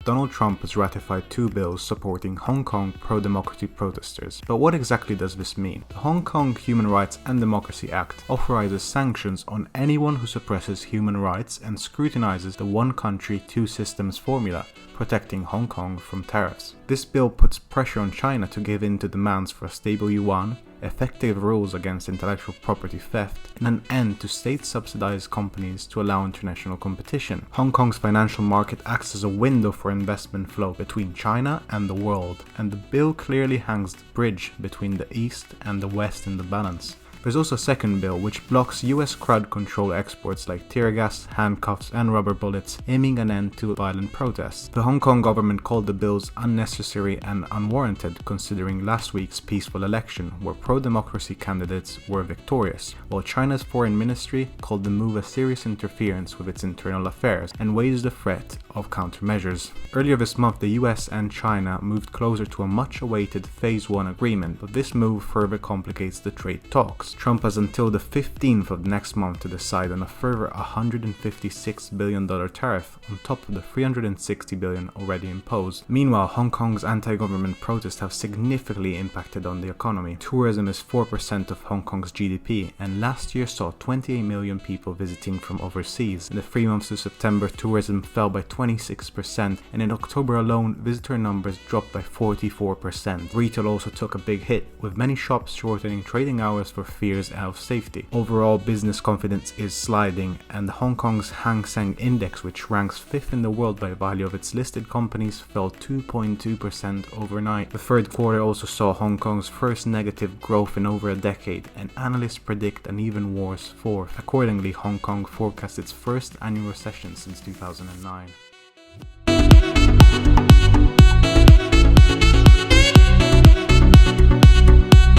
Donald Trump has ratified 2 bills supporting Hong Kong pro-democracy protesters. But what exactly does this mean? The Hong Kong Human Rights and Democracy Act authorizes sanctions on anyone who suppresses human rights and scrutinizes the one country, two systems formula, protecting Hong Kong from tariffs. This bill puts pressure on China to give in to demands for a stable yuan, effective rules against intellectual property theft, and an end to state-subsidized companies to allow international competition. Hong Kong's financial market acts as a window for investment flow between China and the world, and the bill clearly hangs the bridge between the East and the West in the balance. There's also a second bill which blocks US crowd control exports like tear gas, handcuffs and rubber bullets, aiming an end to violent protests. The Hong Kong government called the bills unnecessary and unwarranted considering last week's peaceful election where pro-democracy candidates were victorious, while China's foreign ministry called the move a serious interference with its internal affairs and waged the threat of countermeasures. Earlier this month, the US and China moved closer to a much-awaited Phase 1 agreement, but this move further complicates the trade talks. Trump has until the 15th of next month to decide on a further $156 billion tariff on top of the $360 billion already imposed. Meanwhile, Hong Kong's anti-government protests have significantly impacted on the economy. Tourism is 4% of Hong Kong's GDP, and last year saw 28 million people visiting from overseas. In the 3 months to September, tourism fell by 26%, and in October alone, visitor numbers dropped by 44%. Retail also took a big hit, with many shops shortening trading hours for fears of safety. Overall, business confidence is sliding, and Hong Kong's Hang Seng Index, which ranks 5th in the world by value of its listed companies, fell 2.2% overnight. The third quarter also saw Hong Kong's first negative growth in over a decade, and analysts predict an even worse fourth. Accordingly, Hong Kong forecasts its first annual recession since 2009.